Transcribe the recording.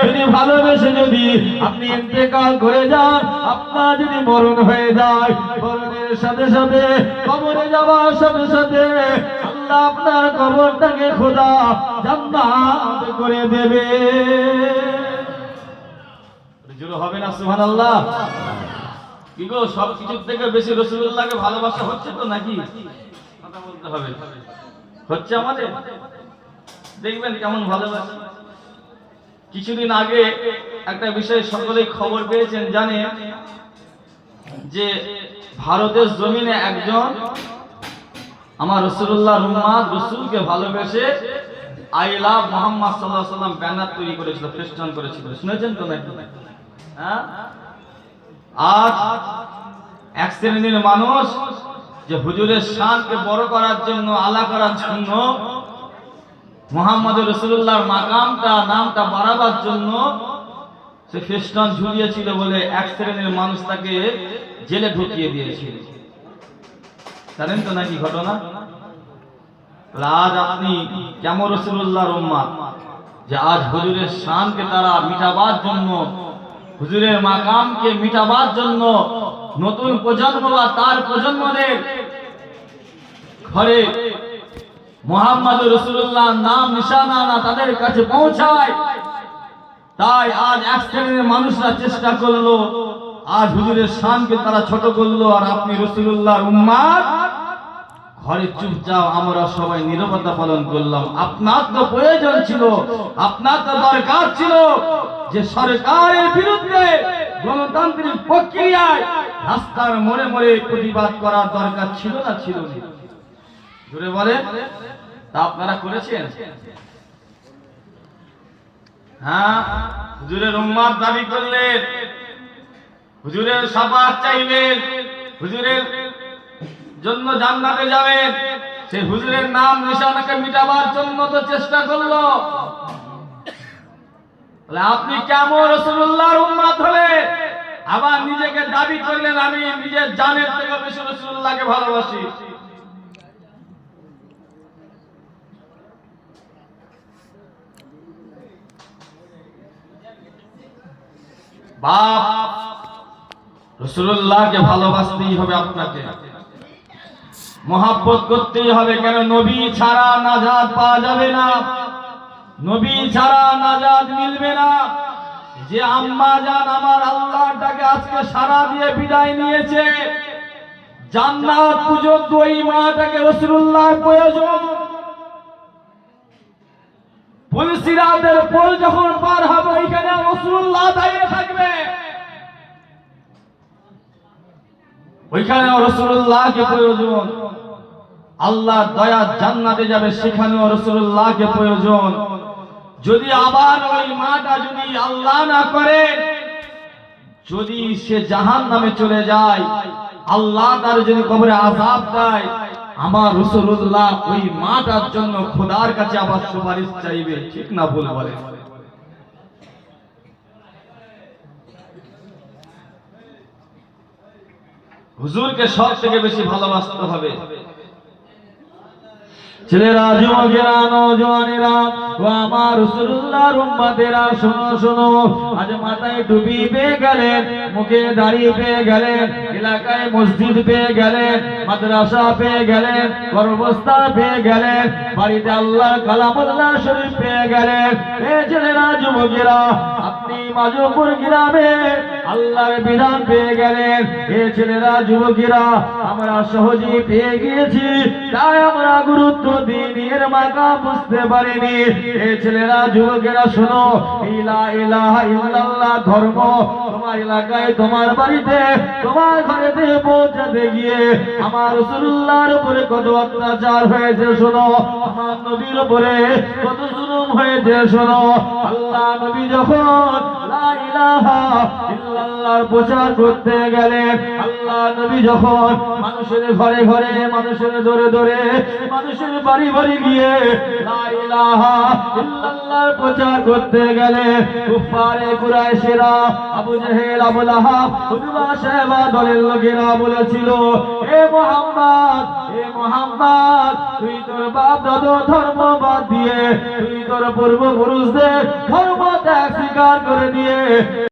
যদি ভালোবেসে যদি আপনি ইন্তেকাল করে যান, আপনার যদি মরণ হয়ে যায়, মরণের সাথে সাথে কবরে যাওয়ার সাথে সাথে আল্লাহ আপনার কবরটাকে খোদা জান্নাত করে দেবে। জোরে হবে না সুবহানাল্লাহ? কি গো, সব কিছুর থেকে বেশি রাসূলুল্লাহকে ভালোবাসা হচ্ছে তো নাকি? কথা বলতে হবে। হচ্ছে আমাদের? দেখবেন কেমন ভালোবাসা। কিছুদিন আগে একটা বিষয় সকলেই খবর পেয়েছেন, জানেন যে ভারতের জমিনে একজন আমার রাসূলুল্লাহর উম্মত রাসূলকে ভালোবেসে আই লাভ মুহাম্মদ সাল্লাল্লাহু আলাইহি ওয়াসাল্লাম ব্যানার তৈরি করেছিল, ফেস্টুন করেছিল। শুনেছেন তো নাকি? হ্যাঁ, আজ এক শ্রেণীর মানুষ যে হুজুরের শানকে বড় করার জন্য, আলা করার জন্য, মুহাম্মদ রাসূলুল্লাহর মাকামটা, নামটা বাড়াবার জন্য সে ফেস্টুন ঝুলিয়েছিল বলে এক শ্রেণীর মানুষ তাকে জেলে ঢুকিয়ে দিয়েছিল। জানেন তো নাকি ঘটনা? আজ আপনি কেমন রাসূলুল্লাহর উম্মত যে আজ হুজুরের শানকে তারা মিটাবার জন্য, হুজুরের মাকামকে মিটাবার জন্য নতুন প্রজন্ম বা তার প্রজন্মদের ঘরে মুহাম্মদ রাসূলুল্লাহর নাম নিশানা না তাদের কাছে পৌঁছায়। তাই আজ এক শ্রেণীর মানুষরা চেষ্টা করলো, আজ হুজুরের শানকে তারা ছোট করলো, আর আপনি রাসূলুল্লাহর উম্মত ঘরে চুপ যাও, আমরা সবাই নীরবতা পালন করলাম। আপনার তো প্রয়োজন ছিল, আপনার তো দরকার ছিল যে সরকারের বিরুদ্ধে গণতান্ত্রিক প্রক্রিয়ায় রাস্তার মোড়ে মোড়ে প্রতিবাদ করার দরকার ছিল না, ছিল না? জোরে বলেন। তা আপনারা করেছেন? হ্যাঁ, হুজুরের উম্মত দাবি করলেন, হুজুরের শাফাআত চাইবেন, হুজুরের জন্য জান্নাতে যাবেন, সেই হুজুরের নাম নিশানাকে মিটাবার জন্য তো চেষ্টা করলো। তাহলে আপনি কেমন রাসূলুল্লাহর উম্মত হলে আবার নিজেকে দাবি করলেন আমি নিজের জানের থেকে বেশি রাসূলুল্লাহকে ভালোবাসি? বাপ, রাসূলুল্লাহকে ভালোবাসতেই হবে, আপনাকে মহব্বত করতেই হবে। কেন? নবী ছাড়া নাজাত পাওয়া যাবে না, নবী ছাড়া নাজাত মিলবে না। যে আম্মা জান আমার আল্লাহটাকে আজকে সারা দিয়ে বিদায় নিয়েছে, জান্নাত পর্যন্ত ওই মাটাকে রাসূলুল্লাহর প্রয়োজন। পুলসিরাতের পোল যখন পার হবে, এখানে রাসূলুল্লাহ দাঁড়িয়ে থাকবে, ওইখানে রাসূলুল্লাহকে প্রয়োজন। আল্লাহর দয়া জান্নাতে যাবে, সেখানেও রাসূলুল্লাহকে প্রয়োজন। যদি আবার ওই মাটা যদি আল্লাহ না করে, যদি সে জাহান্নামে চলে যায়, আল্লাহ তার যদি কবরে আযাব দেয়, আমার রাসূলুল্লাহ ওই মাটার জন্য খোদার কাছে আবার সুপারিশ চাইবে। ঠিক না ভুল বলেন? হুজুরকে সব থেকে বেশি ভালোবাসতে হবে। ছেলেরা, যুবকেরা, নওজওয়ানেরা ও আমার রাসূলুল্লাহর উম্মতেরা, শোনো শোনো, আজ মাথায় টুপি পেয়ে গেলেন, মুখে দাড়ি পেয়ে গেলেন, এলাকায় মসজিদ পেয়ে গেলেন, মাদ্রাসা পেয়ে গেলেন, কর্মস্থল পেয়ে গেলেন, বাড়িতে আল্লাহর কালামুল্লাহ শরীফ পেয়ে গেলেন। এই ছেলেরা, যুবকেরা, আপনি মাজুপুর গ্রামে আল্লাহর বিধান পেয়ে গেলেন। এই ছেলেরা, যুবকেরা, আমরা সহজেই পেয়ে গিয়েছি, তাই আমরা গুরুত্ব দিনের মাকাম বুঝতে পারিনি। এই ছেলেরা, যুবকেরা, শোনো, লা ইলাহা ইল্লাল্লাহ ধর্ম তোমার এলাকায়, তোমার বাড়িতে, তোমার ঘরেতে পৌঁছাতে গিয়ে আমার রাসূলুল্লাহর উপরে কত অত্যাচার হয়েছে শোনো, আমার নবীর উপরে কত জুলুম হয়েছে শোনো। আল্লাহ নবী যখন লা ইলাহা ইল্লাল্লাহর প্রচার করতে গেলেন, আল্লাহ নবী যখন মানুষের ঘরে ঘরে, মানুষের দরে দরে, মানুষের বাড়ি বাড়ি গিয়ে লা ইলাহা ইল্লাল্লাহর প্রচার করতে গেলেন, কুফারে কুরাইশেরা, আবু জেহেল, আবু লাহাব, উতবা, শায়বা দলের লোকেরা বলেছিল, হে মুহাম্মদ, হে মুহাম্মদ, তুই তোর বাপ দাদা ধর্ম বাদ দিয়ে, তুই তোর পূর্বপুরুষদের ধর্ম ত্যাগ একাকার করে দিয়ে